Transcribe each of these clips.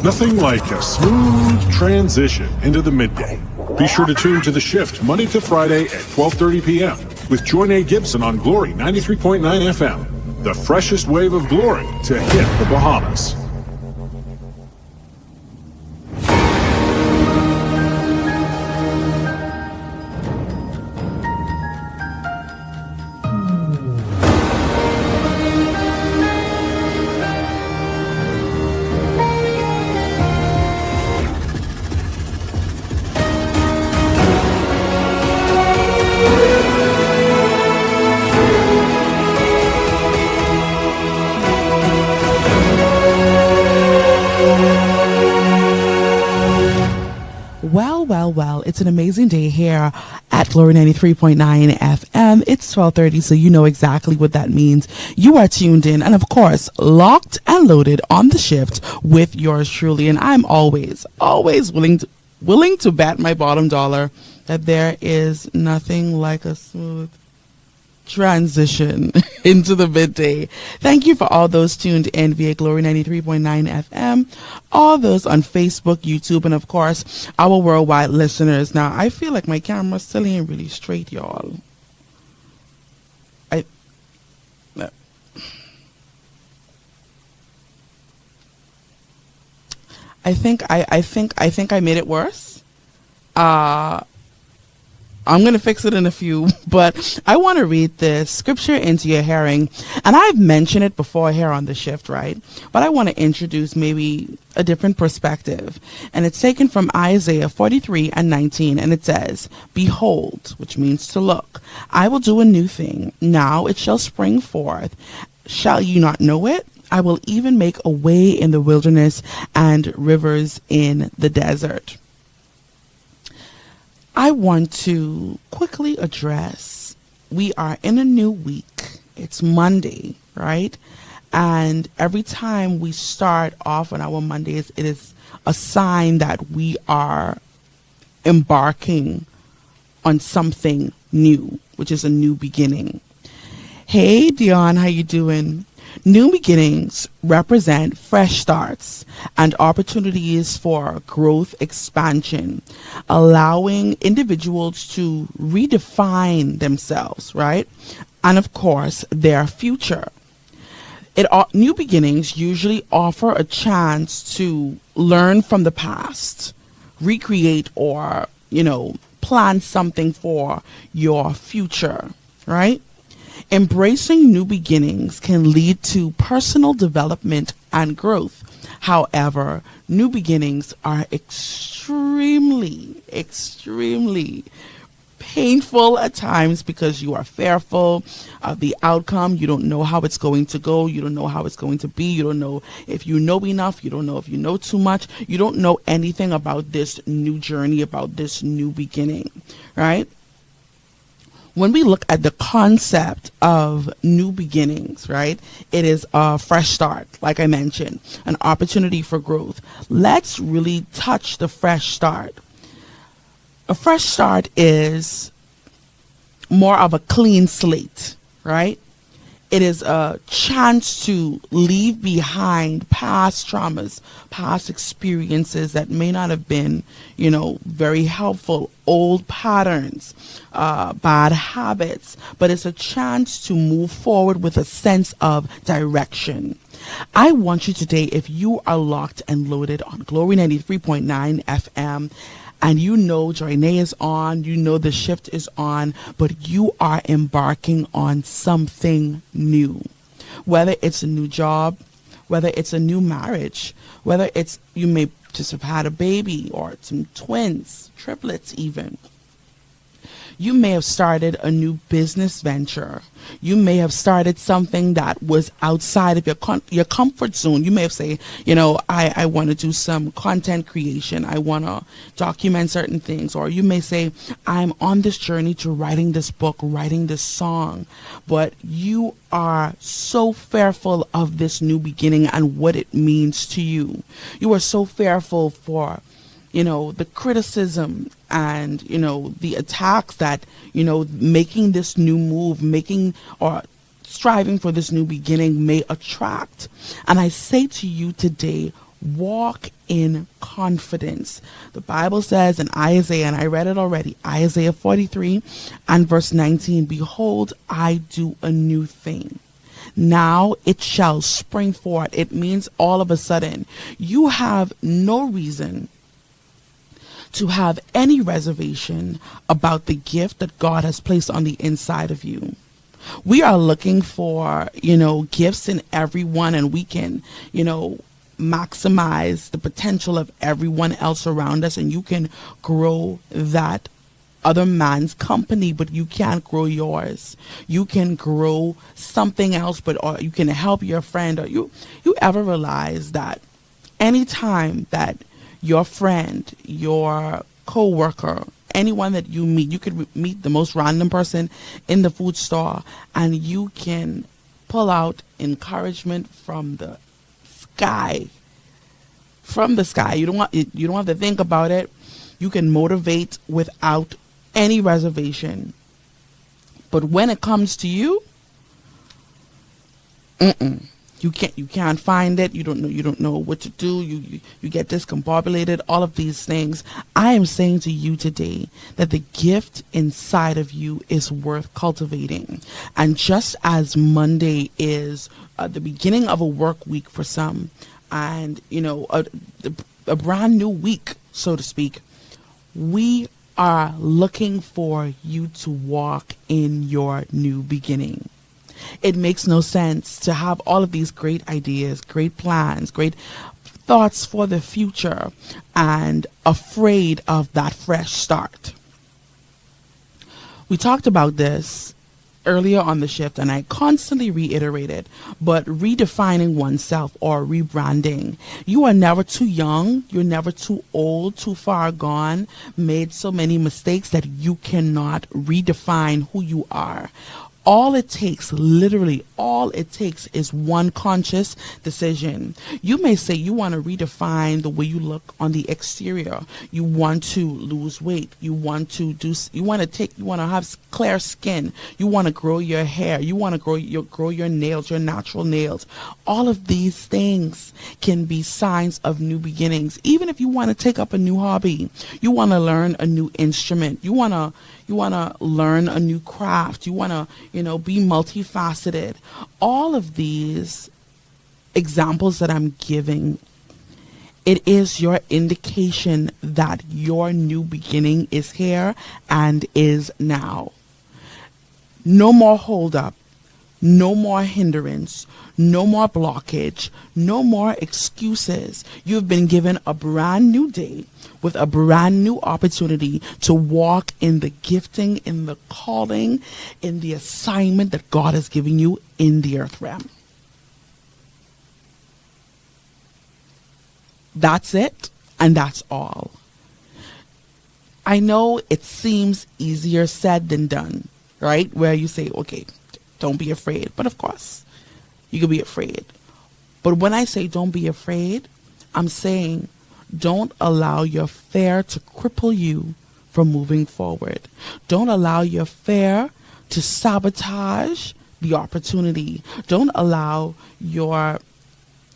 Nothing like a smooth transition into the midday. Be sure to tune to The Shift Monday to Friday at 12:30 p.m. with Joinae Gibson on Glory 93.9 FM. The freshest wave of glory to hit the Bahamas. Well, it's an amazing day here at Glory 93.9 FM. It's 12:30, so you know exactly what that means. You are tuned in and, of course, locked and loaded on the shift with yours truly. And I'm always willing to bet my bottom dollar that there is nothing like a smooth transition into the midday. Thank you for all those tuned in via Glory 93.9 FM, all those on Facebook, YouTube, and of course our worldwide listeners. Now I feel like my camera still ain't really straight, y'all. I think I made it worse. I'm going to fix it in a few, but I want to read this scripture into your hearing. And I've mentioned it before here on the shift, right? But I want to introduce maybe a different perspective. And it's taken from Isaiah 43:19. And it says, "Behold," which means to look, "I will do a new thing. Now it shall spring forth. Shall you not know it? I will even make a way in the wilderness and rivers in the desert." I want to quickly address, we are in a new week. It's Monday, right? And every time we start off on our Mondays, it is a sign that we are embarking on something new, which is a new beginning. Hey, Dion, how you doing? New beginnings represent fresh starts and opportunities for growth expansion, allowing individuals to redefine themselves, right? And of course, their future. New beginnings usually offer a chance to learn from the past, recreate or, plan something for your future, right? Embracing new beginnings can lead to personal development and growth. However, new beginnings are extremely painful at times because you are fearful of the outcome. You don't know how it's going to go. You don't know how it's going to be. You don't know if you know enough. You don't know if you know too much. You don't know anything about this new journey, about this new beginning, right? When we look at the concept of new beginnings, right, it is a fresh start, like I mentioned, an opportunity for growth. Let's really touch the fresh start. A fresh start is more of a clean slate, right? It is a chance to leave behind past traumas, past experiences that may not have been, very helpful, old patterns, bad habits, but it's a chance to move forward with a sense of direction. I want you today, if you are locked and loaded on Glory 93.9 FM, and Joinae is on, the shift is on, but you are embarking on something new. Whether it's a new job, whether it's a new marriage, whether it's you may just have had a baby or some twins, triplets even. You may have started a new business venture. You may have started something that was outside of your comfort zone. You may have said, I want to do some content creation. I want to document certain things. Or you may say, I'm on this journey to writing this book, writing this song. But you are so fearful of this new beginning and what it means to you. You are so fearful for the criticism and, the attacks that, making this new move, or striving for this new beginning may attract. And I say to you today, Walk in confidence. The Bible says in Isaiah, and I read it already, Isaiah 43 and verse 19, behold, I do a new thing. Now it shall spring forth. It means all of a sudden. You have no reason to have any reservation about the gift that God has placed on the inside of you. We are looking for, gifts in everyone, and we can, maximize the potential of everyone else around us, and you can grow that other man's company, but you can't grow yours. You can grow something else, or you can help your friend. Or you ever realize that anytime that your friend, your coworker, anyone that you meet, you could meet the most random person in the food store, and you can pull out encouragement from the sky. You don't have to think about it. You can motivate without any reservation. But when it comes to you, you can't find it. You don't know what to do. You get discombobulated, all of these things. I am saying to you today that the gift inside of you is worth cultivating. And just as Monday is the beginning of a work week for some, and a brand new week, so to speak, we are looking for you to walk in your new beginning. It makes no sense to have all of these great ideas, great plans, great thoughts for the future, and afraid of that fresh start. We talked about this earlier on the shift, and I constantly reiterated, but redefining oneself or rebranding. You are never too young. You're never too old, too far gone, made so many mistakes that you cannot redefine who you are. All it takes is one conscious decision. You may say you want to redefine the way you look on the exterior. You want to lose weight. You want to have clear skin. You want to grow your hair. You want to grow your nails, your natural nails. All of these things can be signs of new beginnings. Even if you want to take up a new hobby, you want to learn a new instrument. You want to learn a new craft. You want to, be multifaceted. All of these examples that I'm giving, it is your indication that your new beginning is here and is now. No more hold up. No more hindrance, no more blockage, no more excuses. You've been given a brand new day with a brand new opportunity to walk in the gifting, in the calling, in the assignment that God has given you in the earth realm. That's it, and that's all. I know it seems easier said than done, right? Where you say, okay, don't be afraid. But of course, you can be afraid. But when I say don't be afraid, I'm saying don't allow your fear to cripple you from moving forward. Don't allow your fear to sabotage the opportunity. Don't allow your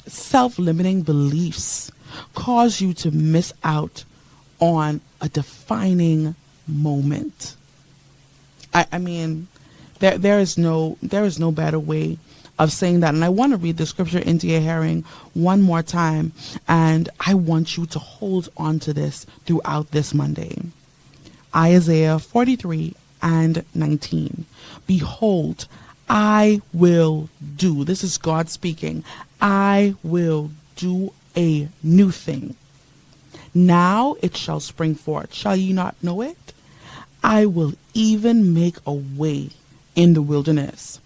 self-limiting beliefs cause you to miss out on a defining moment. I mean, there is no better way of saying that. And I want to read the scripture into your hearing one more time. And I want you to hold on to this throughout this Monday. Isaiah 43 and 19. Behold, I will do. This is God speaking. I will do a new thing. Now it shall spring forth. Shall ye not know it? I will even make a way in the wilderness.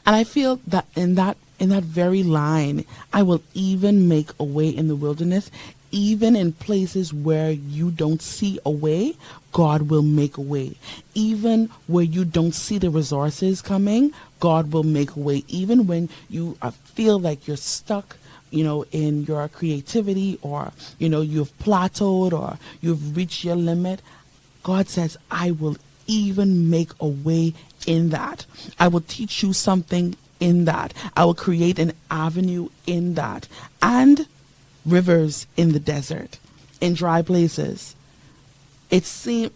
And I feel that in that very line, I will even make a way in the wilderness. Even in places where you don't see a way, God will make a way. Even where you don't see the resources coming, God will make a way. Even when you feel like you're stuck, in your creativity, or, you've plateaued, or you've reached your limit, God says, I will even make a way in that. I will teach you something in that. I will create an avenue in that. And rivers in the desert, in dry places. It seems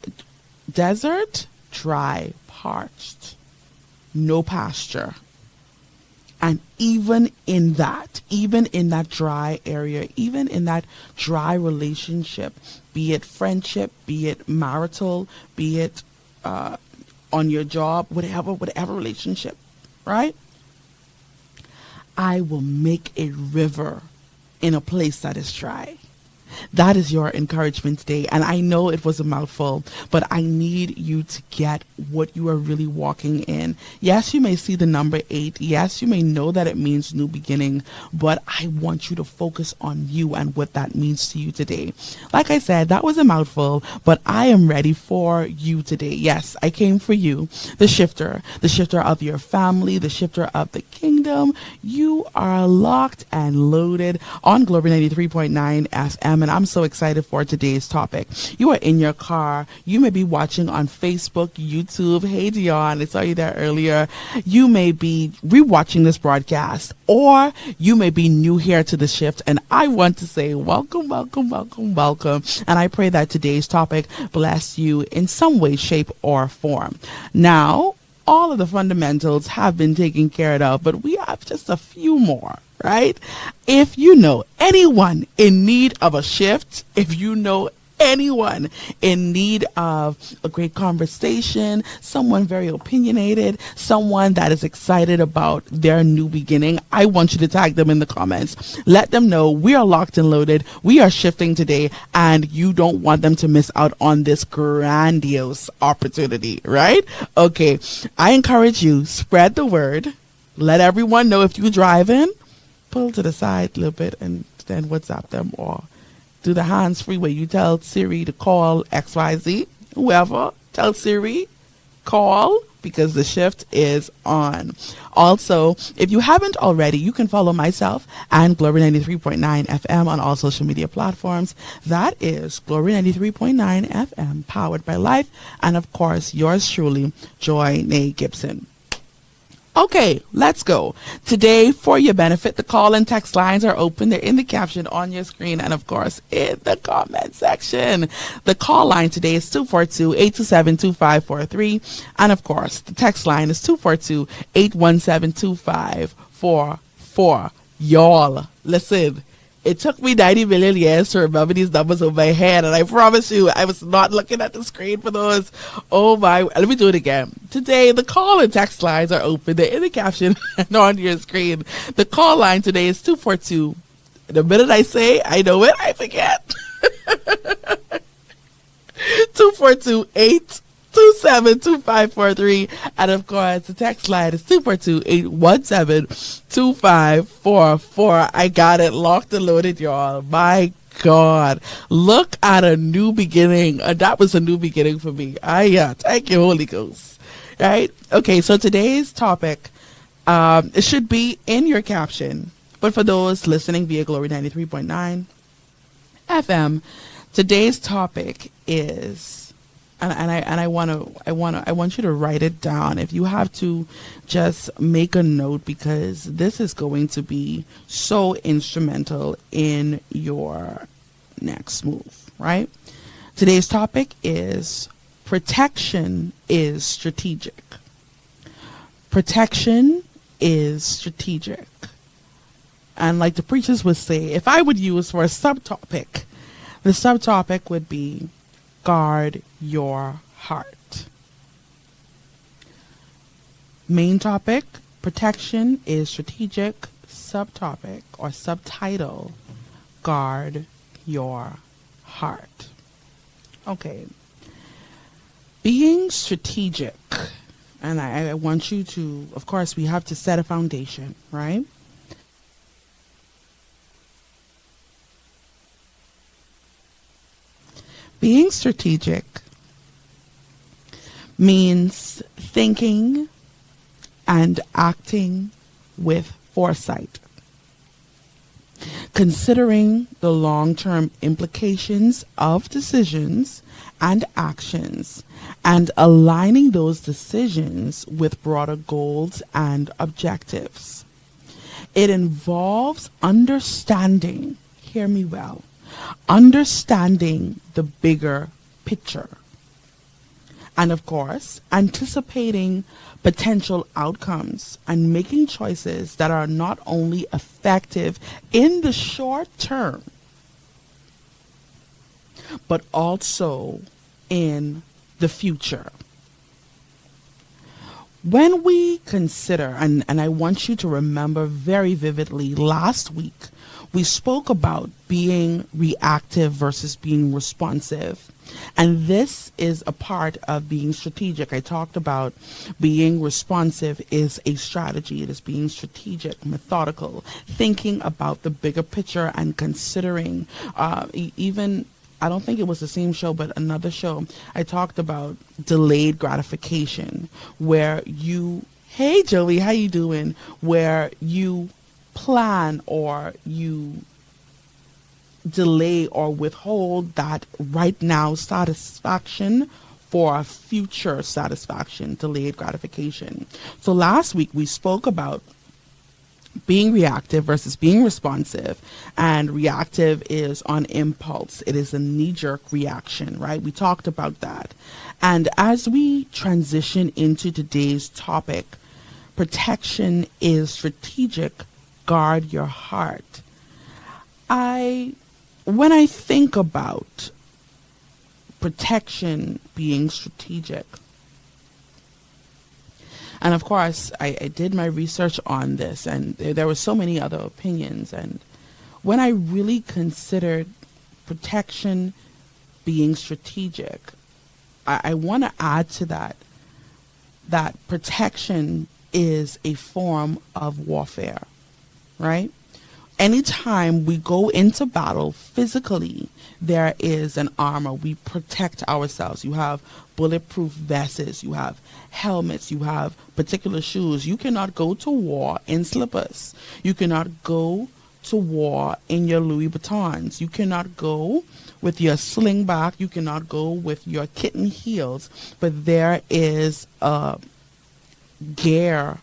desert, dry, parched, no pasture. And even in that dry area, even in that dry relationship, be it friendship, be it marital, be it on your job, whatever relationship, right? I will make a river in a place that is dry. That is your encouragement today. And I know it was a mouthful, but I need you to get what you are really walking in. Yes, you may see the number 8. Yes, you may know that it means new beginning, but I want you to focus on you and what that means to you today. Like I said, that was a mouthful, but I am ready for you today. Yes, I came for you, the shifter of your family, the shifter of the kingdom. You are locked and loaded on Glory 93.9 FM. And I'm so excited for today's topic. You are in your car. You may be watching on Facebook, YouTube. Hey, Dion, I saw you there earlier. You may be rewatching this broadcast, or you may be new here to the shift. And I want to say welcome, welcome, welcome, welcome. And I pray that today's topic bless you in some way, shape, or form. Now, all of the fundamentals have been taken care of, but we have just a few more, right? If you know anyone in need of a shift, if you know anyone in need of a great conversation, someone very opinionated, someone that is excited about their new beginning, I want you to tag them in the comments. Let them know we are locked and loaded. We are shifting today, and you don't want them to miss out on this grandiose opportunity, right? Okay. I encourage you, spread the word. Let everyone know. If you're driving, pull to the side a little bit and then WhatsApp them, or do the hands-free where you tell Siri to call XYZ, whoever. Tell Siri, call, because the shift is on. Also, if you haven't already, you can follow myself and Glory 93.9 FM on all social media platforms. That is Glory 93.9 FM, powered by life. And of course, yours truly, Joinae Gibson. Okay, let's go. Today, for your benefit, the call and text lines are open. They're in the caption on your screen and, of course, in the comment section. The call line today is 242-827-2543. And, of course, the text line is 242-817-2544. Y'all, listen. It took me 90 million years to remember these numbers over my head, and I promise you, I was not looking at the screen for those. Oh my, let me do it again. Today, the call and text lines are open. They're in the caption and on your screen. The call line today is 242. The minute I say, I know it, I forget. 242-827-2543. And of course, the text line is 242-817-2544. I got it locked and loaded, y'all. My God. Look at a new beginning. That was a new beginning for me. Thank you, Holy Ghost. Right? Okay, so today's topic, it should be in your caption. But for those listening via Glory 93.9 FM, today's topic is, and I want you to write it down. If you have to, just make a note, because this is going to be so instrumental in your next move, right? Today's topic is protection is strategic. Protection is strategic. And like the preachers would say, if I would use for a subtopic, the subtopic would be guard your heart. Main topic, protection is strategic. Subtopic or subtitle, guard your heart. Okay. Being strategic, and I want you to, of course, we have to set a foundation, right? Being strategic means thinking and acting with foresight. considering the long-term implications of decisions and actions, and aligning those decisions with broader goals and objectives. It involves understanding, hear me well, understanding the bigger picture. And of course, anticipating potential outcomes and making choices that are not only effective in the short term, but also in the future. When we consider, and I want you to remember very vividly, last week we spoke about being reactive versus being responsive. And this is a part of being strategic. I talked about being responsive is a strategy. It is being strategic, methodical, thinking about the bigger picture and considering even, I don't think it was the same show, but another show, I talked about delayed gratification, where you, hey Joey, how you doing? Where you plan or you delay or withhold that right now satisfaction for a future satisfaction, delayed gratification. So last week we spoke about being reactive versus being responsive, and reactive is on impulse. It is a knee-jerk reaction, right? We talked about that. And as we transition into today's topic, protection is strategic, guard your heart. When I think about protection being strategic, and of course, I did my research on this, and there were so many other opinions. And when I really considered protection being strategic, I want to add to that protection is a form of warfare, right? Anytime we go into battle physically, there is an armor. We protect ourselves. You have bulletproof vests, you have helmets, you have particular shoes. You cannot go to war in slippers. You cannot go to war in your Louis Vuittons. You cannot go with your slingback. You cannot go with your kitten heels. But there is a gear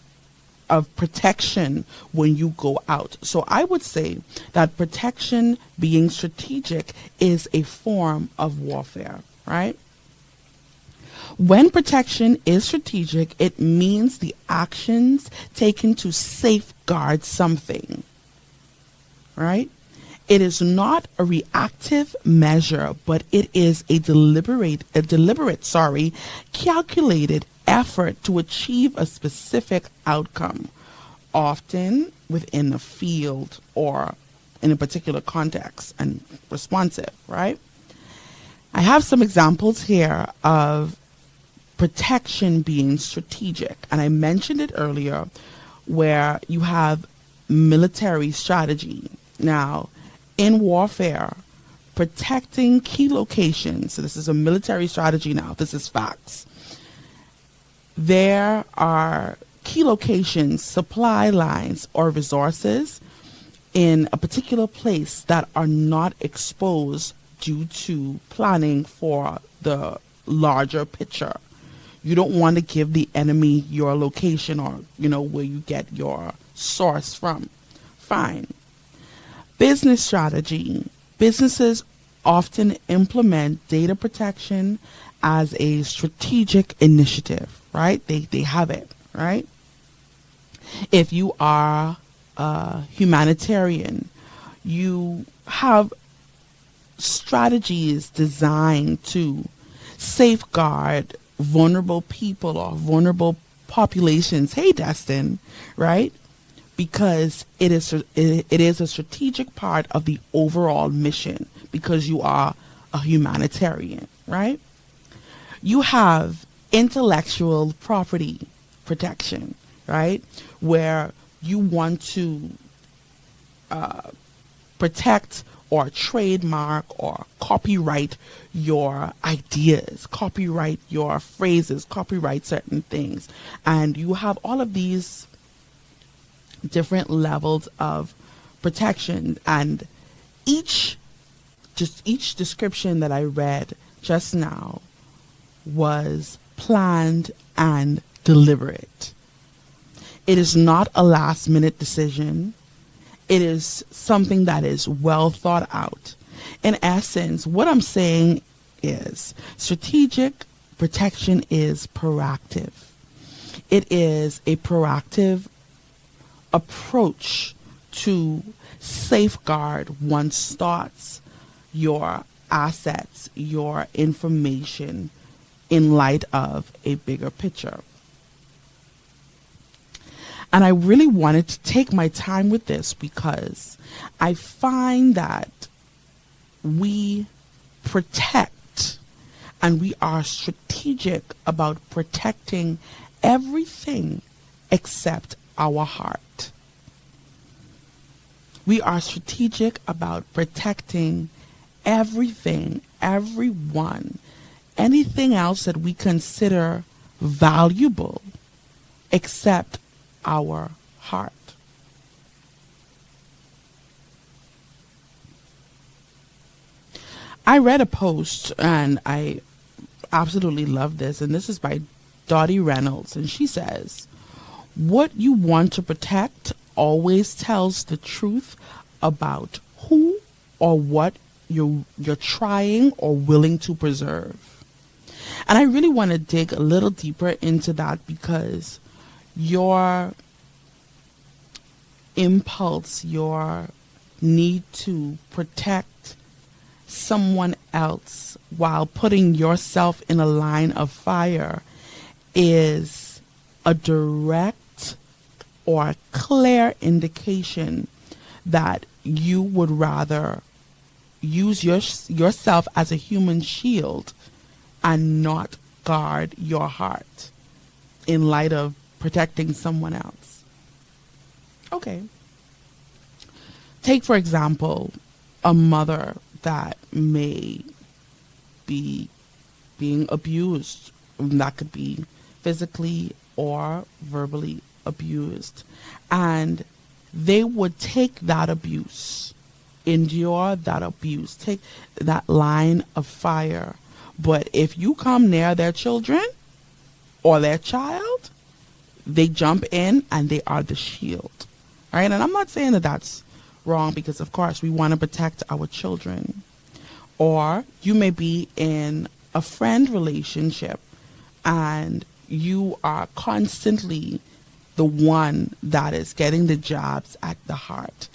of protection when you go out. So I would say that protection being strategic is a form of warfare, right? When protection is strategic, it means the actions taken to safeguard something, right? It is not a reactive measure, but it is a deliberate, calculated effort to achieve a specific outcome, often within a field or in a particular context, and responsive, right? I have some examples here of protection being strategic, and I mentioned it earlier, where you have military strategy. Now, in warfare, protecting key locations, so this is a military strategy now, this is facts. There are key locations, supply lines, or resources in a particular place that are not exposed due to planning for the larger picture. You don't want to give the enemy your location or, where you get your source from. Fine. Business strategy. Businesses often implement data protection as a strategic initiative, right? They have it, right? If you are a humanitarian, you have strategies designed to safeguard vulnerable people or vulnerable populations. Hey, Destin, right? Because it is a strategic part of the overall mission, because you are a humanitarian, right? You have intellectual property protection, right? Where you want to protect or trademark or copyright your ideas, copyright your phrases, copyright certain things. And you have all of these different levels of protection, and each description that I read just now was planned and deliberate. It is not a last minute decision. It is something that is well thought out. In essence, what I'm saying is strategic protection is proactive. It is a proactive approach to safeguard one's thoughts, your assets, your information in light of a bigger picture. And I really wanted to take my time with this because I find that we protect and we are strategic about protecting everything except our heart. We are strategic about protecting everything, everyone, anything else that we consider valuable except our heart. I read a post and I absolutely love this, and this is by Dottie Reynolds, and she says, "What you want to protect always tells the truth about who or what you're trying or willing to preserve." And I really want to dig a little deeper into that because your impulse, your need to protect someone else while putting yourself in a line of fire is a direct or clear indication that you would rather use yourself as a human shield and not guard your heart in light of protecting someone else. Okay. Take, for example, a mother that may be being abused. That could be physically or verbally abused. And they would take that abuse, endure that abuse, take that line of fire. But if you come near their children or their child, they jump in and they are the shield. All right. And I'm not saying that that's wrong because, of course, we want to protect our children. Or you may be in a friend relationship and you are constantly the one that is getting the jabs at the heart,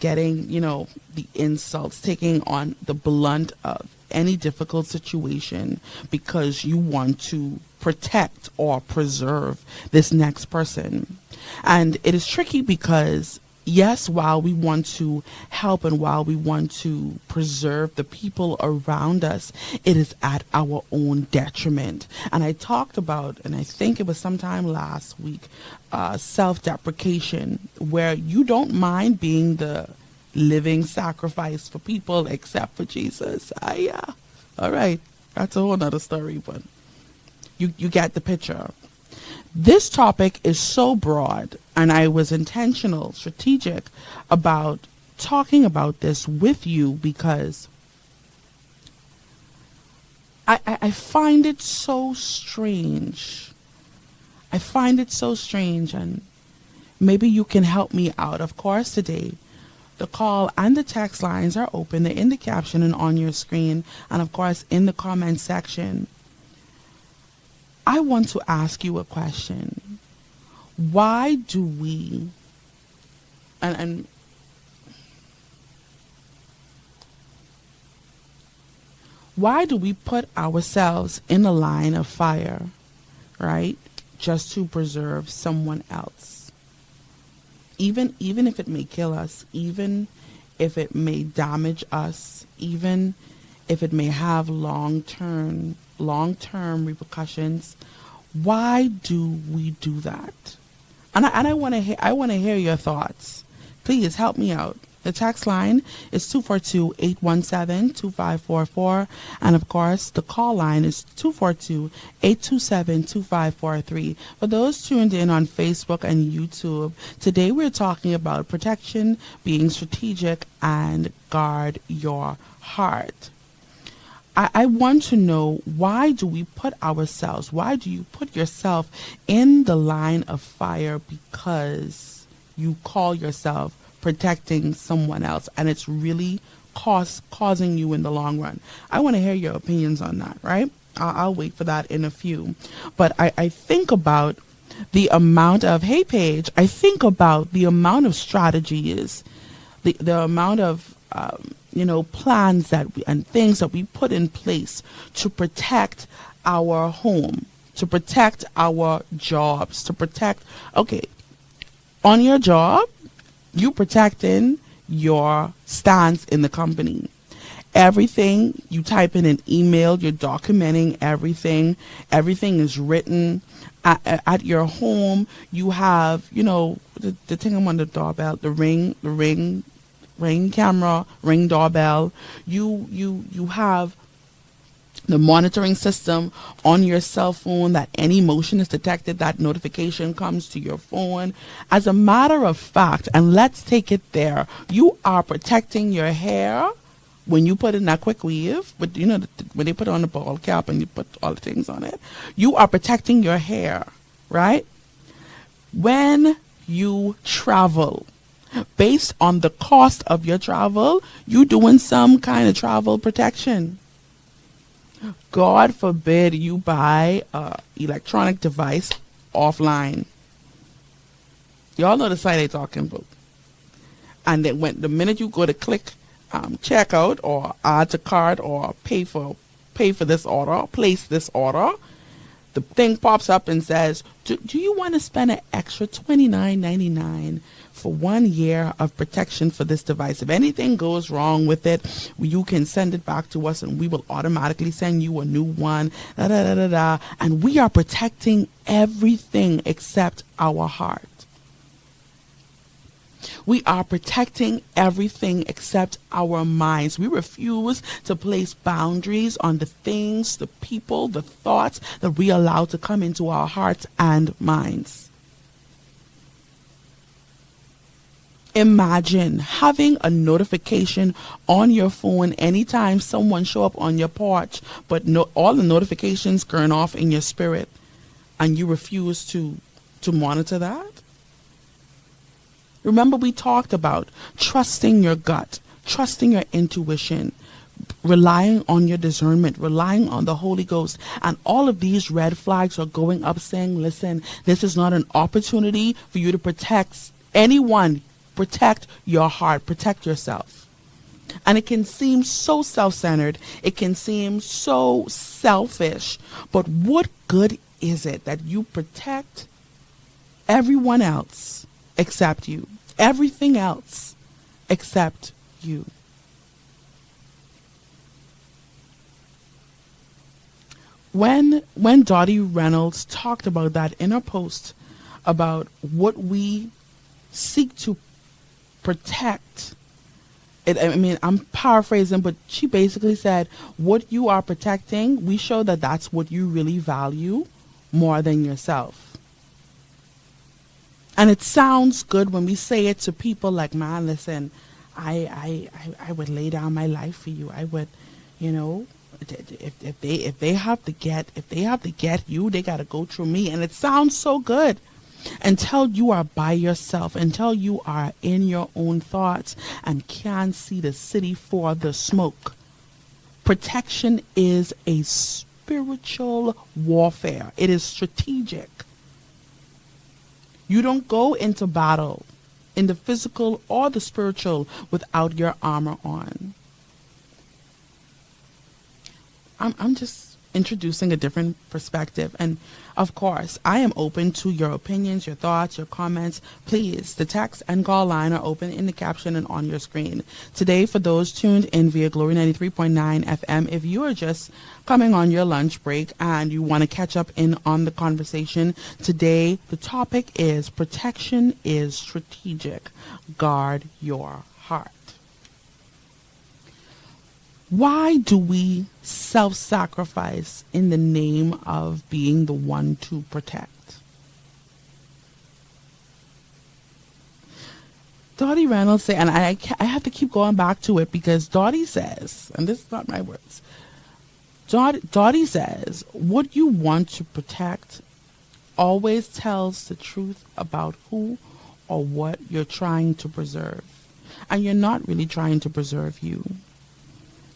getting, the insults, taking on the blunt of any difficult situation because you want to protect or preserve this next person. And it is tricky because, yes, while we want to help and while we want to preserve the people around us, it is at our own detriment. And I talked about, and I think it was sometime last week, self-deprecation, where you don't mind being the living sacrifice for people except for Jesus. Yeah. All right. That's a whole nother story, but you get the picture. This topic is so broad, and I was intentional, strategic about talking about this with you because I find it so strange. I find it so strange, and maybe you can help me out. Of course, today, the call and the text lines are open. They're in the caption and on your screen, and of course, in the comment section. I want to ask you a question. Why do we, and why do we put ourselves in a line of fire, right? Just to preserve someone else. Even if it may kill us, even if it may damage us, even if it may have long-term repercussions, why do we do that? And I want to hear your thoughts. Please help me out. The text line is 242-817-2544. And of course, the call line is 242-827-2543. For those tuned in on Facebook and YouTube, today we're talking about protection, being strategic, and guard your heart. I want to know, why do you put yourself in the line of fire because you call yourself protecting someone else, and it's really causing you in the long run? I want to hear your opinions on that, right? I'll wait for that in a few. But I think about the amount of, hey Paige, I think about the amount of strategies, the amount of plans and things that we put in place to protect our home, to protect our jobs, to protect, on your job, you protecting your stance in the company. Everything you type in an email, you're documenting everything. Everything is written. At your home, you have, the thing on the doorbell, the ring camera, ring doorbell. You have the monitoring system on your cell phone, that any motion is detected, that notification comes to your phone. As a matter of fact, and let's take it there, you are protecting your hair when you put in that quick weave, but when they put on the ball cap and you put all the things on it, you are protecting your hair, right? When you travel, based on the cost of your travel, you doing some kind of travel protection. God forbid you buy an electronic device offline. Y'all know the site I'm talking about. And then the minute you go to click checkout or add to cart or pay for this order, place this order, the thing pops up and says, do you want to spend an extra $29.99 for 1 year of protection for this device? If anything goes wrong with it, you can send it back to us and we will automatically send you a new one. And we are protecting everything except our heart. We are protecting everything except our minds. We refuse to place boundaries on the things, the people, the thoughts that we allow to come into our hearts and minds. Imagine having a notification on your phone anytime someone show up on your porch, but all the notifications turn off in your spirit, and you refuse to monitor that. Remember, we talked about trusting your gut, trusting your intuition, relying on your discernment, relying on the Holy Ghost. And all of these red flags are going up saying, listen, this is not an opportunity for you to protect anyone. Protect your heart, protect yourself. And it can seem so self-centered. It can seem so selfish. But what good is it that you protect everyone else except you? Everything else except you. When Dottie Reynolds talked about that in her post about what we seek to protect, I'm paraphrasing, but she basically said, what you are protecting, we show that that's what you really value more than yourself. And it sounds good when we say it to people like, man, listen, I would lay down my life for you. I would, if they have to get you, they got to go through me. And it sounds so good until you are by yourself, until you are in your own thoughts and can't see the city for the smoke. Protection is a spiritual warfare. It is strategic. You don't go into battle in the physical or the spiritual without your armor on. I'm just introducing a different perspective. And of course, I am open to your opinions, your thoughts, your comments. Please, the text and call line are open in the caption and on your screen. Today, for those tuned in via Glory 93.9 FM, if you are just coming on your lunch break and you want to catch up in on the conversation, today the topic is protection is strategic. Guard your heart. Why do we self-sacrifice in the name of being the one to protect? Dottie Reynolds said, and I have to keep going back to it because Dottie says, and this is not my words, Dottie says, what you want to protect always tells the truth about who or what you're trying to preserve. And you're not really trying to preserve you.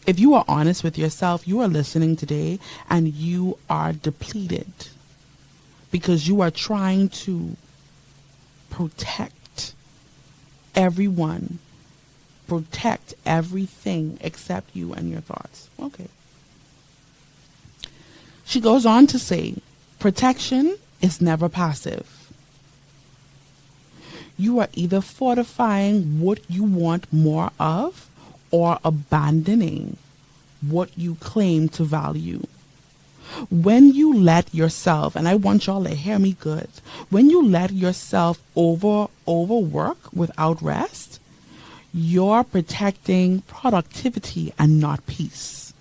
If you are honest with yourself, you are listening today and you are depleted because you are trying to protect everyone, protect everything except you and your thoughts. Okay. She goes on to say, protection is never passive. You are either fortifying what you want more of or abandoning what you claim to value. When you let yourself, and I want y'all to hear me good, when you let yourself overwork without rest, you're protecting productivity and not peace.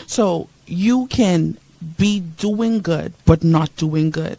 So you can be doing good but not doing good.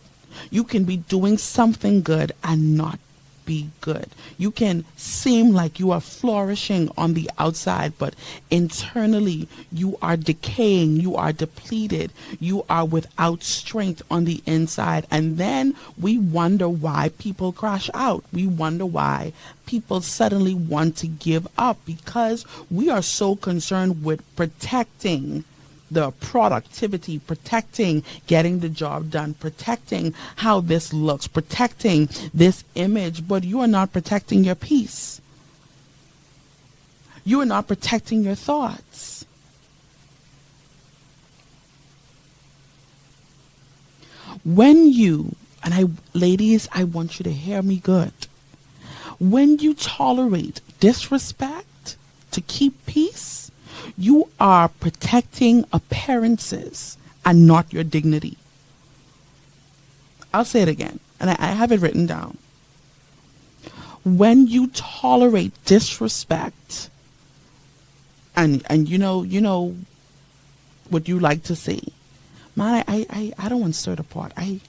You can be doing something good and not be good. You can seem like you are flourishing on the outside, but internally you are decaying, you are depleted, you are without strength on the inside. And then we wonder why people crash out. We wonder why people suddenly want to give up because we are so concerned with protecting the productivity, protecting getting the job done, protecting how this looks, protecting this image, but you are not protecting your peace. You are not protecting your thoughts. When you, ladies, I want you to hear me good. When you tolerate disrespect to keep peace, you are protecting appearances and not your dignity. I'll say it again, and I have it written down. When you tolerate disrespect, and you know what you like to say, man, I don't want to stir the pot. I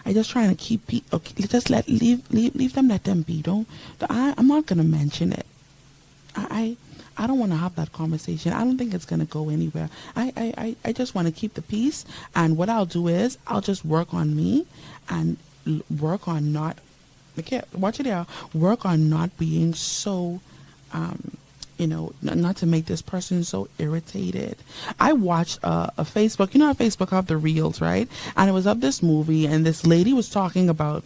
just trying to keep people. Okay, just leave them, let them be. I'm not gonna mention it. I don't want to have that conversation. I don't think it's going to go anywhere. I just want to keep the peace. And what I'll do is I'll just work on me and work on not, watch it out, work on not being so, not to make this person so irritated. I watched a Facebook, Facebook have the reels, right? And it was of this movie and this lady was talking about,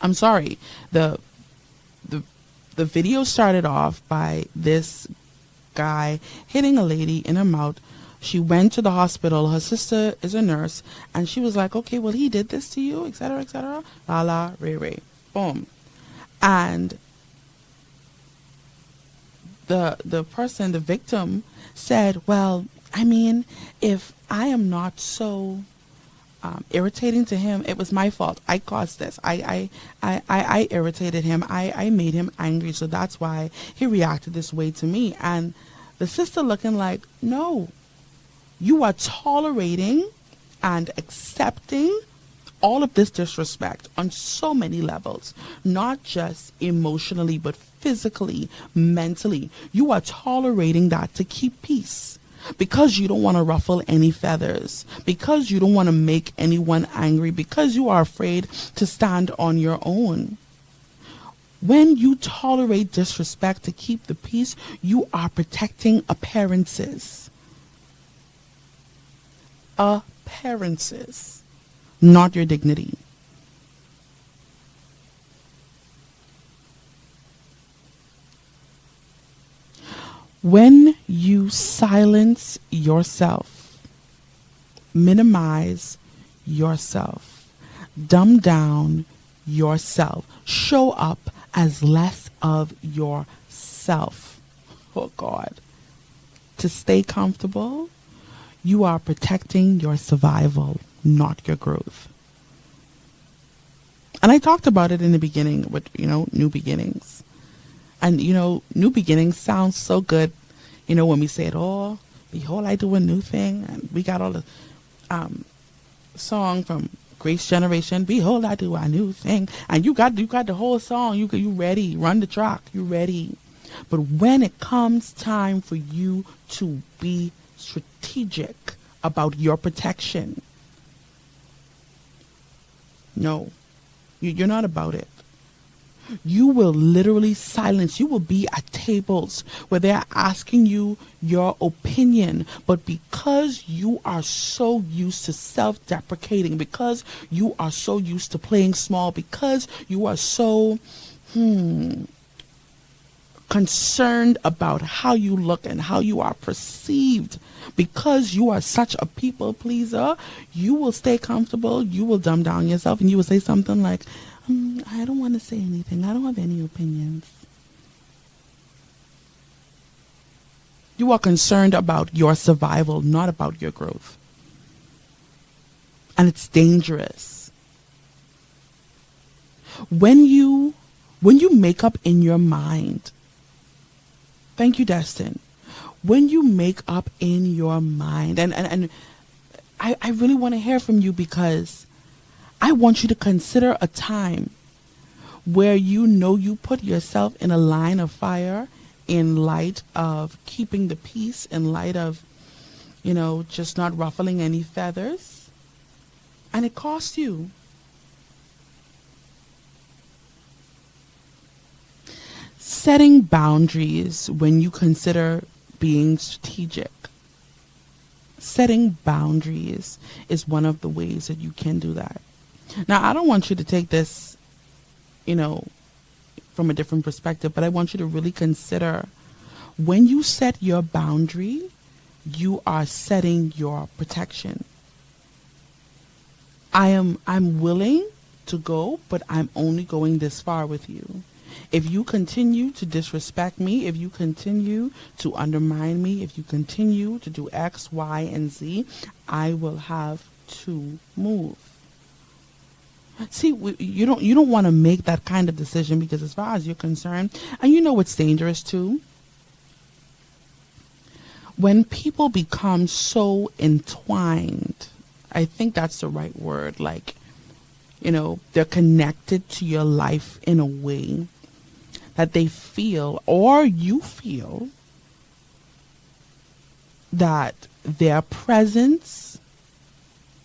I'm sorry, the video started off by this guy hitting a lady in her mouth. She went to the hospital. Her sister is a nurse. And she was like, okay, well, he did this to you, etc., etc. La la, ray, ray. Boom. And the person, the victim, said, well, I mean, if I am not so irritating to him, it was my fault. I caused this. I irritated him. I made him angry, so that's why he reacted this way to me. And the sister looking like, no, you are tolerating and accepting all of this disrespect on so many levels, not just emotionally, but physically, mentally. You are tolerating that to keep peace. Because you don't want to ruffle any feathers, because you don't want to make anyone angry, because you are afraid to stand on your own. When you tolerate disrespect to keep the peace, you are protecting appearances. Appearances, not your dignity. When you silence yourself, minimize yourself, dumb down yourself, show up as less of yourself, oh God, to stay comfortable, you are protecting your survival, not your growth. And I talked about it in the beginning with, new beginnings. And, new beginnings sounds so good, when we say it all. Behold, I do a new thing. And we got all the song from Grace Generation. Behold, I do a new thing. And you got the whole song. You ready. Run the track. You ready. But when it comes time for you to be strategic about your protection, no, you're not about it. You will literally silence. You will be at tables where they're asking you your opinion. But because you are so used to self-deprecating, because you are so used to playing small, because you are so concerned about how you look and how you are perceived, because you are such a people pleaser, you will stay comfortable. You will dumb down yourself and you will say something like, I don't want to say anything. I don't have any opinions. You are concerned about your survival, not about your growth. And it's dangerous. When you make up in your mind, thank you, Destin. When you make up in your mind, and I really want to hear from you, because I want you to consider a time where you put yourself in a line of fire in light of keeping the peace, in light of, just not ruffling any feathers. And it cost you. Setting boundaries when you consider being strategic. Setting boundaries is one of the ways that you can do that. Now, I don't want you to take this, from a different perspective, but I want you to really consider, when you set your boundary, you are setting your protection. I'm willing to go, but I'm only going this far with you. If you continue to disrespect me, if you continue to undermine me, if you continue to do X, Y, and Z, I will have to move. See, you don't want to make that kind of decision, because as far as you're concerned, and what's dangerous too? When people become so entwined, I think that's the right word, like, they're connected to your life in a way that they feel, or you feel, that their presence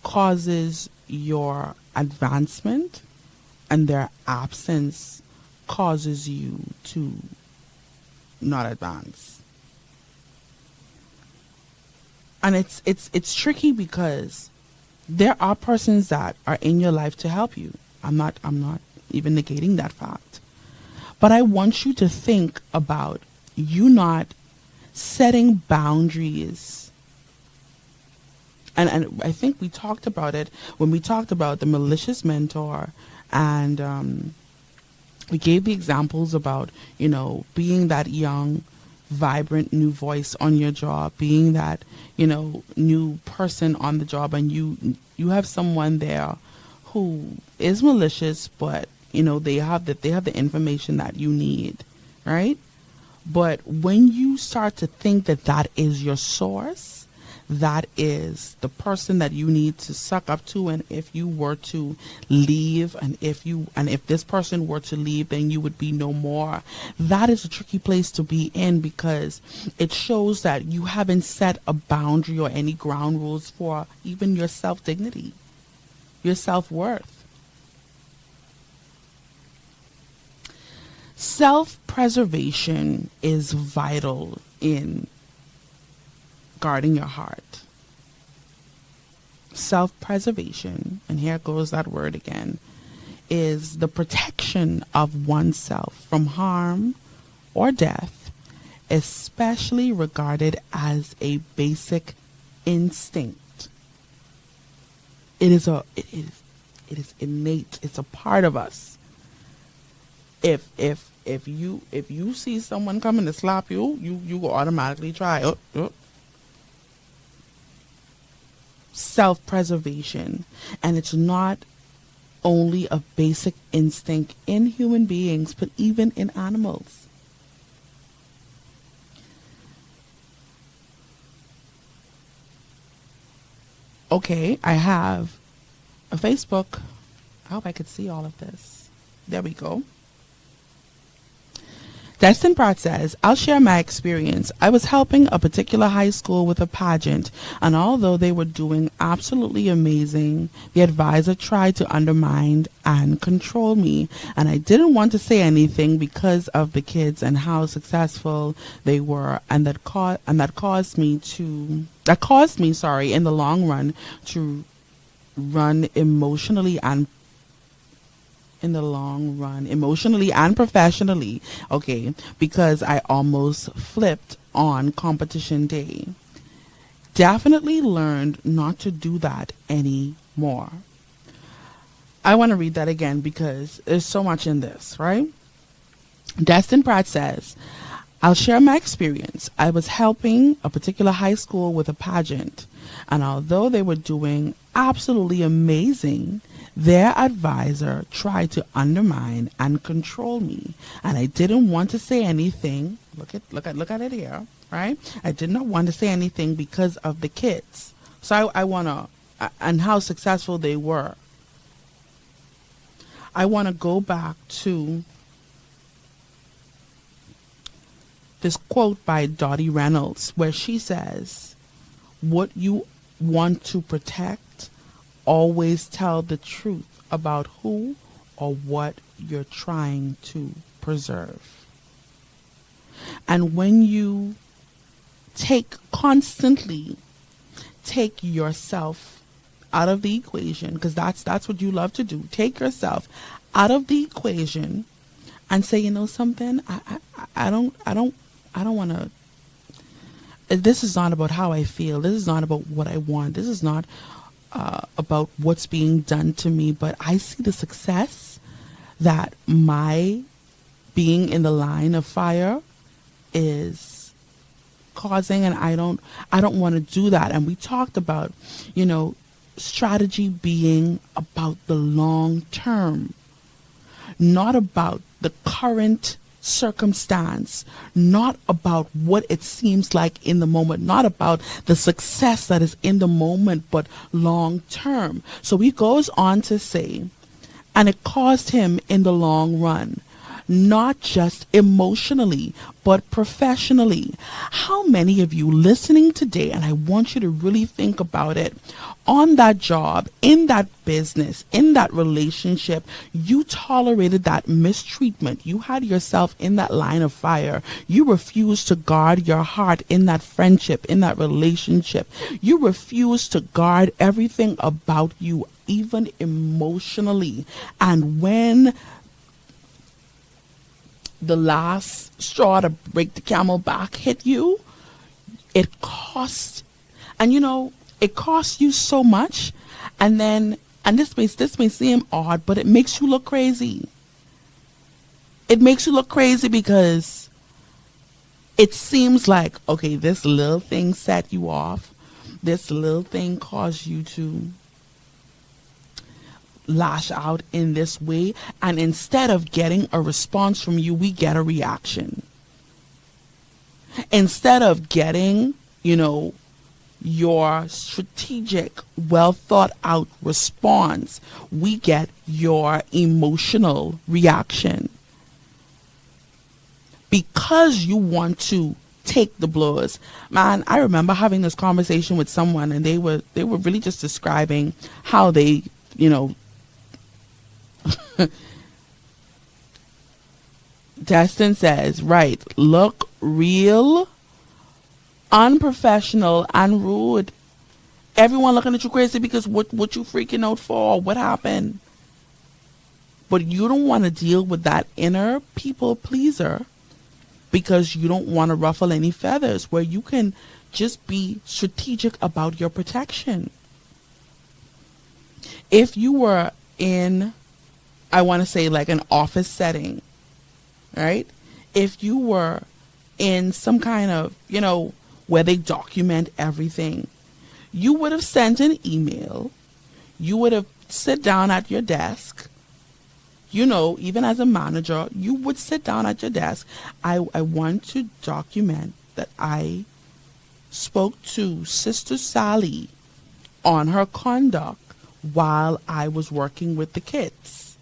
causes your advancement and their absence causes you to not advance. And it's tricky, because there are persons that are in your life to help you. I'm not even negating that fact. But I want you to think about you not setting boundaries. And I think we talked about it when we talked about the malicious mentor, and we gave the examples about, being that young, vibrant new voice on your job, being that, new person on the job, and you have someone there who is malicious, but they have the information that you need, right? But when you start to think that is your source, that is the person that you need to suck up to, and if you were to leave, and if this person were to leave, then you would be no more. That is a tricky place to be in, because it shows that you haven't set a boundary or any ground rules for even your self-dignity, your self-worth. Self-preservation is vital in guarding your heart. Self-preservation, and here goes that word again, is the protection of oneself from harm or death, especially regarded as a basic instinct. It is innate. It's a part of us. If you see someone coming to slap you, you will automatically try. Self-preservation. And it's not only a basic instinct in human beings, but even in animals. Okay, I have a Facebook. I hope I could see all of this. There we go. Destin Pratt says, I'll share my experience. I was helping a particular high school with a pageant, and although they were doing absolutely amazing, the advisor tried to undermine and control me, and I didn't want to say anything because of the kids and how successful they were, and that caused me, in the long run, to run emotionally and professionally, okay, because I almost flipped on competition day. Definitely learned not to do that anymore. I want to read that again because there's so much in this, right? Destin Pratt says, I'll share my experience. I was helping a particular high school with a pageant, and although they were doing absolutely amazing, their advisor tried to undermine and control me, and I didn't want to say anything. Look at it here, right? I did not want to say anything because of the kids. So I want to, and how successful they were. I want to go back to this quote by Dottie Reynolds, where she says, what you want to protect, always tell the truth about who or what you're trying to preserve. And when you constantly take yourself out of the equation, because that's what you love to do, take yourself out of the equation and say, you know something, I don't want to. This is not about how I feel. This is not about what I want. This is not about what's being done to me. But I see the success that my being in the line of fire is causing, and I don't want to do that. And we talked about, strategy being about the long term, not about the current circumstance, not about what it seems like in the moment, not about the success that is in the moment, but long term. So he goes on to say, and it cost him in the long run, not just emotionally, but professionally. How many of you listening today, and I want you to really think about it, on that job, in that business, in that relationship, you tolerated that mistreatment. You had yourself in that line of fire. You refused to guard your heart in that friendship, in that relationship. You refused to guard everything about you, even emotionally. And when the last straw to break the camel back hit you, it cost, and it costs you so much, and this may seem odd, but it makes you look crazy. It makes you look crazy because it seems like, okay, this little thing set you off. This little thing caused you to lash out in this way, and instead of getting a response from you, we get a reaction. Instead of getting, your strategic, well thought out response, we get your emotional reaction. Because you want to take the blows. Man, I remember having this conversation with someone, and they were really just describing how they, Destin says, right, look real unprofessional and rude. Everyone looking at you crazy because what you freaking out for? What happened? But you don't want to deal with that inner people pleaser because you don't want to ruffle any feathers, where you can just be strategic about your protection. If you were in, I want to say, like an office setting, right? If you were in some kind of, where they document everything, you would have sent an email. You would have sit down at your desk. Even as a manager, you would sit down at your desk. I want to document that I spoke to Sister Sally on her conduct while I was working with the kids.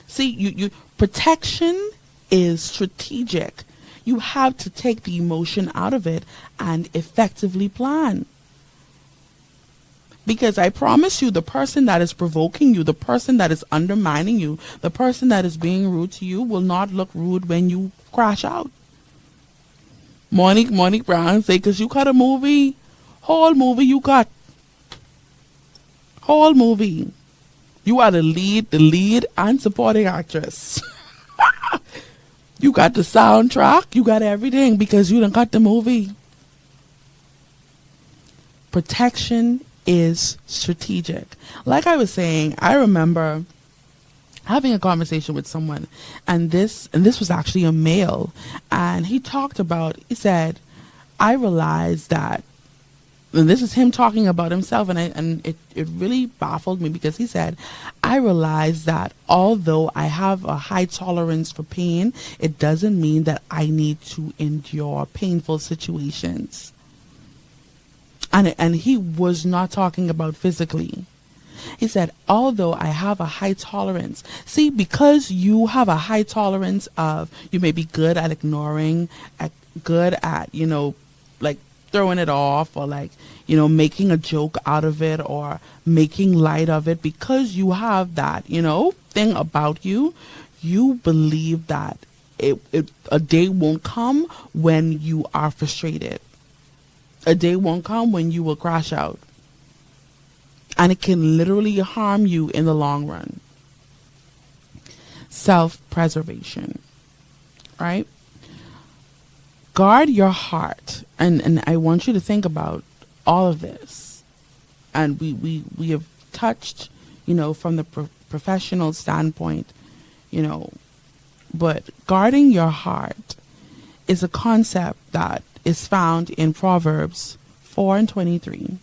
See, you protection is strategic. You have to take the emotion out of it and effectively plan. Because I promise you, the person that is provoking you, the person that is undermining you, the person that is being rude to you will not look rude when you crash out. Monique Brown say, because you cut a movie, whole movie you cut. Whole movie. You are the lead and supporting actress. You got the soundtrack, you got everything because you done cut the movie. Protection is strategic. Like I was saying, I remember having a conversation with someone, and this was actually a male, and he said, I realized that, and this is him talking about himself, and it really baffled me because he said, I realized that although I have a high tolerance for pain, it doesn't mean that I need to endure painful situations. And he was not talking about physically. He said, although I have a high tolerance, see, because you have a high tolerance of, you may be good at ignoring, good at, like throwing it off, or like, making a joke out of it or making light of it, because you have that, thing about you, you believe that a day won't come when you are frustrated. A day won't come when you will crash out. And it can literally harm you in the long run. Self-preservation, right? Guard your heart. And I want you to think about all of this. And we have touched, from the professional standpoint, but guarding your heart is a concept that is found in Proverbs 4:23,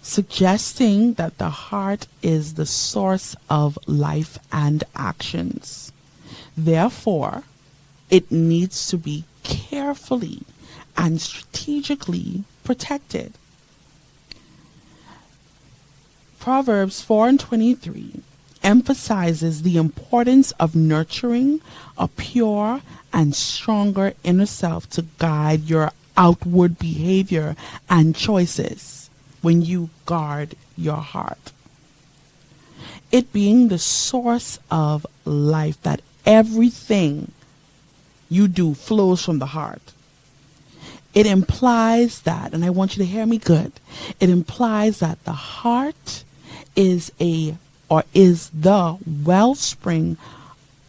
suggesting that the heart is the source of life and actions. Therefore, it needs to be carefully and strategically protected. Proverbs 4:23 emphasizes the importance of nurturing a pure and stronger inner self to guide your outward behavior and choices when you guard your heart. It being the source of life, that everything you do flows from the heart. It implies that, and I want you to hear me good, it implies that the heart is the wellspring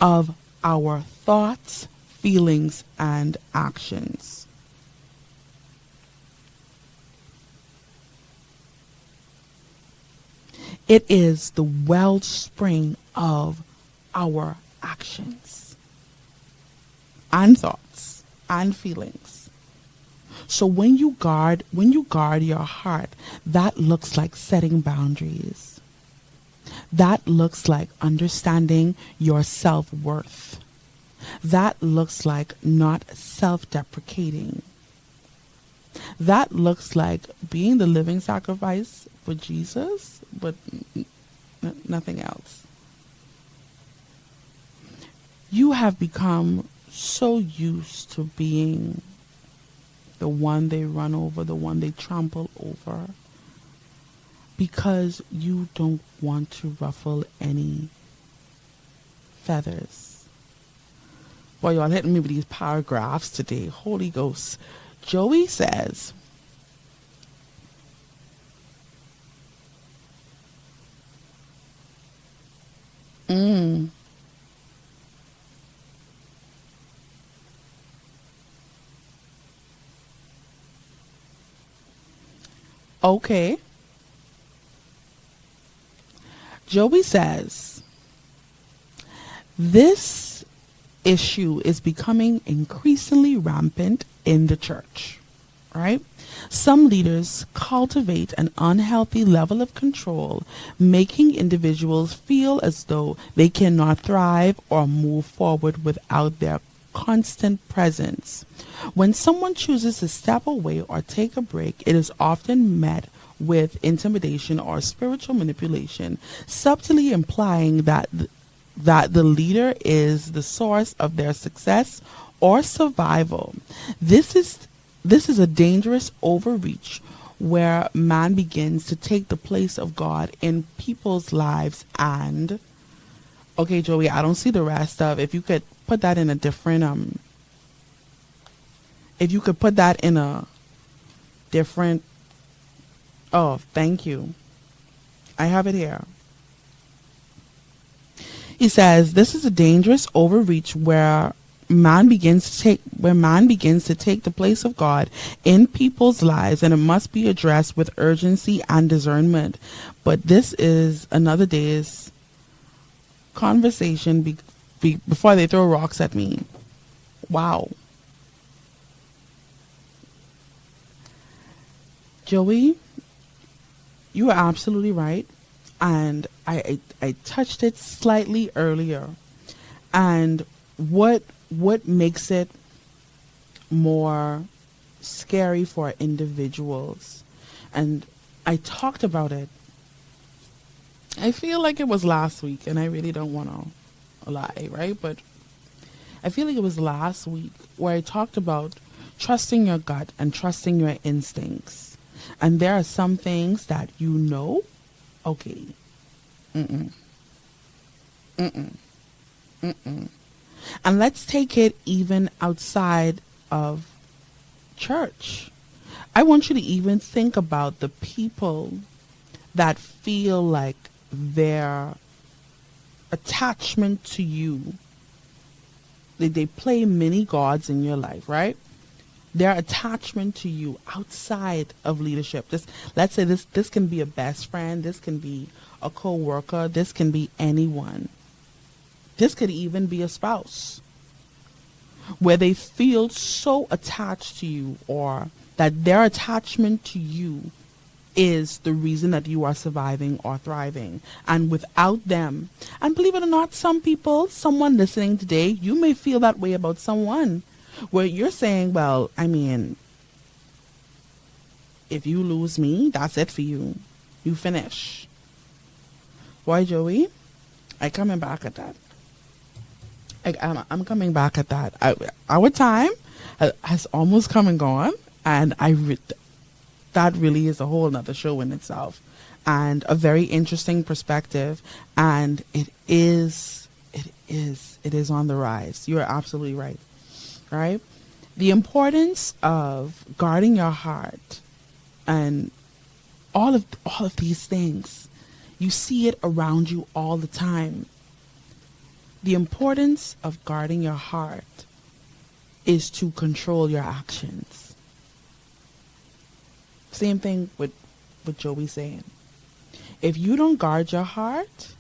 of our thoughts, feelings, and actions. It is the wellspring of our actions and thoughts and feelings. So when you guard your heart, that looks like setting boundaries. That looks like understanding your self-worth. That looks like not self-deprecating. That looks like being the living sacrifice for Jesus, but nothing else. You have become so used to being the one they run over, the one they trample over, because you don't want to ruffle any feathers. Boy, y'all hitting me with these paragraphs today. Holy Ghost. Joey says, okay. Joey says, this issue is becoming increasingly rampant in the church, right? Some leaders cultivate an unhealthy level of control, making individuals feel as though they cannot thrive or move forward without their constant presence. When someone chooses to step away or take a break, it is often met with intimidation or spiritual manipulation, subtly implying that the leader is the source of their success or survival. This is a dangerous overreach where man begins to take the place of God in people's lives. And okay, Joey, I don't see the rest of, if you could put that in a different if you could put that in a different, oh, thank you, I have it here. He says this is a dangerous overreach where man begins to take the place of God in people's lives, and it must be addressed with urgency and discernment. But this is another day's conversation before they throw rocks at me. Wow. Joey, you are absolutely right. And I touched it slightly earlier. And what makes it more scary for individuals, and I talked about it, I feel like it was last week, and I really don't want to lie, right? But I feel like it was last week where I talked about trusting your gut and trusting your instincts. And there are some things that okay, and let's take it even outside of church. I want you to even think about the people that feel like their attachment to you, they play many gods in your life, right? Their attachment to you outside of leadership. Let's say this can be a best friend, this can be a co-worker, this can be anyone. This could even be a spouse, where they feel so attached to you, or that their attachment to you is the reason that you are surviving or thriving. And without them, and believe it or not, someone listening today, you may feel that way about someone, where you're saying, well, I mean, if you lose me, that's it for you. You finish. Why, Joey? I'm coming back at that. I'm coming back at that. Our time has almost come and gone, and that really is a whole nother show in itself, and a very interesting perspective, and it is on the rise. You're absolutely right. Right? The importance of guarding your heart and all of these things. You see it around you all the time. The importance of guarding your heart is to control your actions. Same thing with Joey saying. If you don't guard your heart,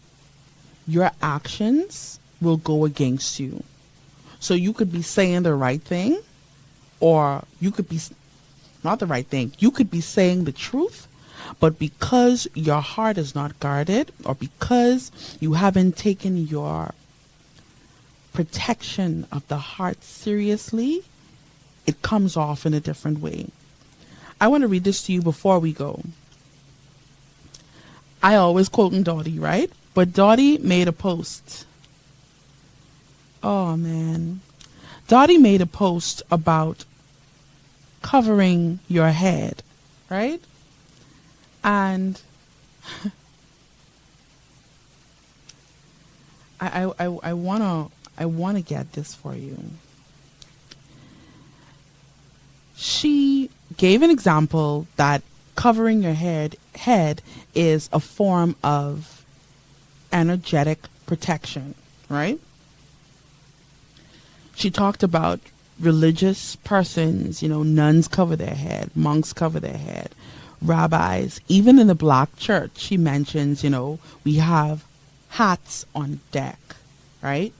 your actions will go against you. So you could be saying the right thing, or you could be not the right thing. You could be saying the truth, but because your heart is not guarded, or because you haven't taken your protection of the heart seriously, it comes off in a different way. I want to read this to you before we go. I always quoting Dottie, right? But Dottie made a post. Oh, man. Dottie made a post about covering your head, right? And I wanna get this for you. She gave an example that covering your head is a form of energetic protection, right? She talked about religious persons, nuns cover their head, monks cover their head, rabbis, even in the black church. She mentions, we have hats on deck, right?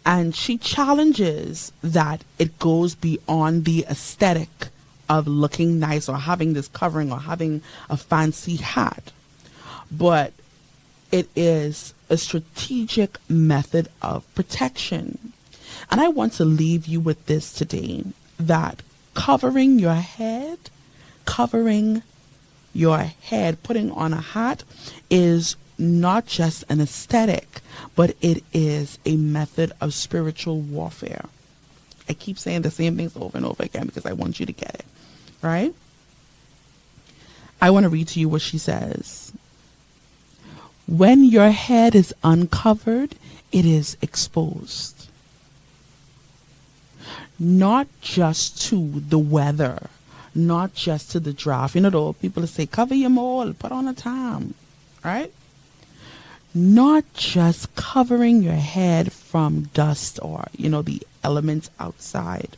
And she challenges that it goes beyond the aesthetic of looking nice or having this covering or having a fancy hat. But it is a strategic method of protection. And I want to leave you with this today, that covering your head, covering your head, putting on a hat, is not just an aesthetic, but it is a method of spiritual warfare. I keep saying the same things over and over again because I want you to get it, right? I want to read to you what she says. When your head is uncovered, it is exposed. Not just to the weather, not just to the draft. You know, the old people say, cover your mole, put on a tam, right? Not just covering your head from dust or, the elements outside,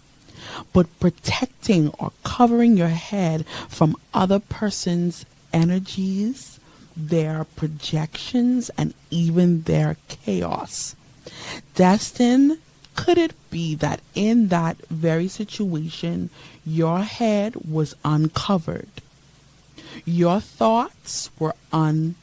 but protecting or covering your head from other person's energies, their projections, and even their chaos. Destin, could it be that in that very situation, your head was uncovered? Your thoughts were uncovered.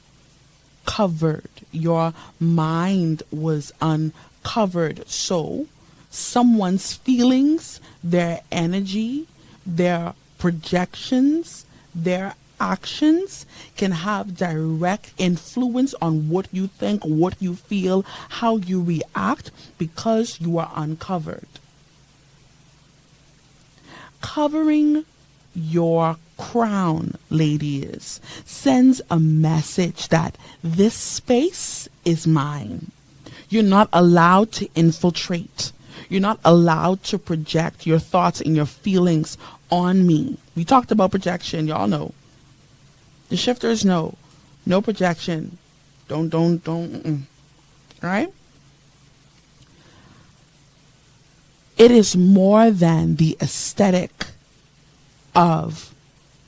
Your mind was uncovered. So someone's feelings, their energy, their projections, their actions can have direct influence on what you think, what you feel, how you react, because you are uncovered. Covering your crown, ladies, sends a message that this space is mine. You're not allowed to infiltrate. You're not allowed to project your thoughts and your feelings on me. We talked about projection. Y'all know. The shifters know. No projection. Don't. Right? It is more than the aesthetic of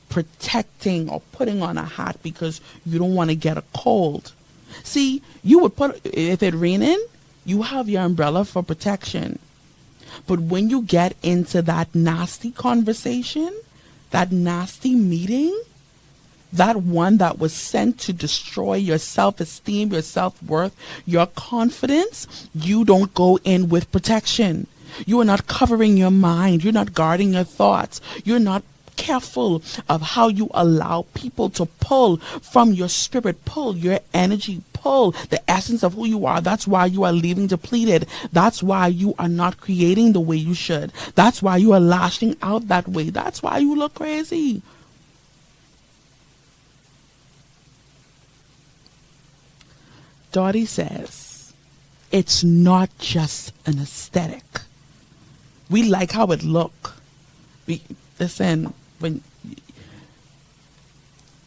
protecting or putting on a hat because you don't want to get a cold. See, you would if it raining, you have your umbrella for protection. But when you get into that nasty conversation, that nasty meeting, that one that was sent to destroy your self-esteem, your self-worth, your confidence, you don't go in with protection. You are not covering your mind. You're not guarding your thoughts. You're not careful of how you allow people to pull from your spirit, pull your energy, pull the essence of who you are. That's why you are leaving depleted. That's why you are not creating the way you should. That's why you are lashing out that way. That's why you look crazy. Dottie says, it's not just an aesthetic. We like how it look. Listen, when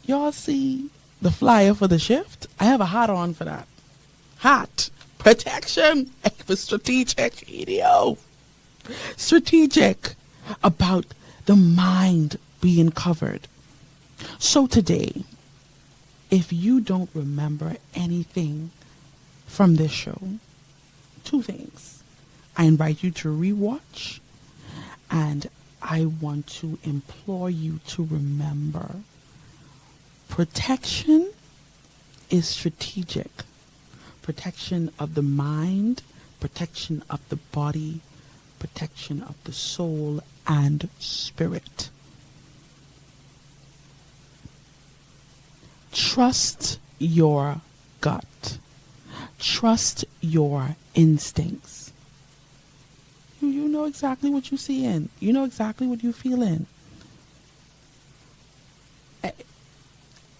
y'all see the flyer for the shift, I have a hat on for that. Hat. Protection. For strategic. Strategic about the mind being covered. So today, if you don't remember anything from this show, two things. I invite you to rewatch, and I want to implore you to remember protection is strategic. Protection of the mind, protection of the body, protection of the soul and spirit. Trust your gut. Trust your instincts. You know exactly what you see in. You know exactly what you feel in.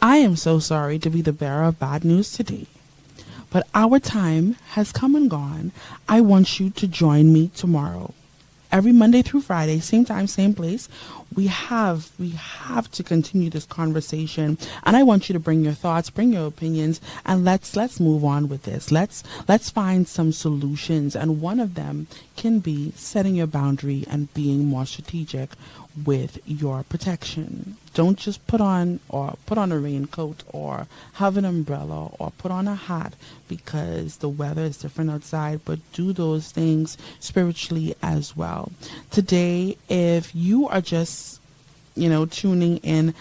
I am so sorry to be the bearer of bad news today, but our time has come and gone. I want you to join me tomorrow. Every Monday through Friday, same time, same place. We have to continue this conversation, and I want you to bring your thoughts, bring your opinions, and let's move on with this. Let's find some solutions, and one of them can be setting your boundary and being more strategic with your protection. Don't just put on a raincoat or have an umbrella or put on a hat because the weather is different outside, but do those things spiritually as well. Today, if you are just tuning in,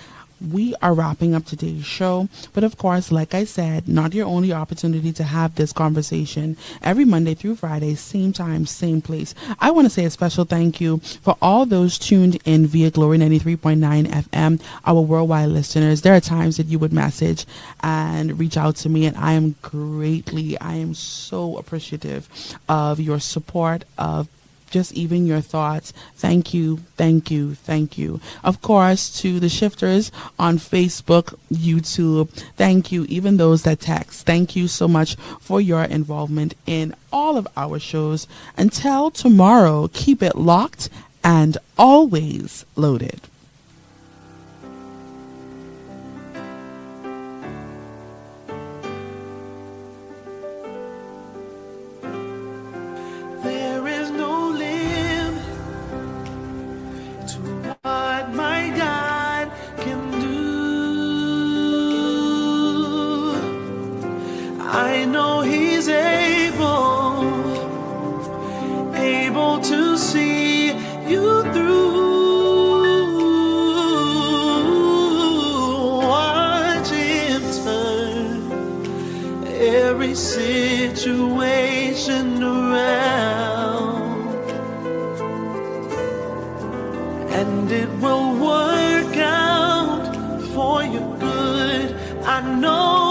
we are wrapping up today's show. But of course, like I said, not your only opportunity to have this conversation. Every Monday through Friday, same time, same place. I want to say a special thank you for all those tuned in via Glory 93.9 FM, our worldwide listeners. There are times that you would message and reach out to me, and I am so appreciative of your support, of just even your thoughts. Thank you, thank you, thank you. Of course, to the shifters on Facebook, YouTube, thank you. Even those that text, thank you so much for your involvement in all of our shows. Until tomorrow, keep it locked and always loaded. I know he's able to see you through. Watch him turn every situation around, and it will work out for your good. I know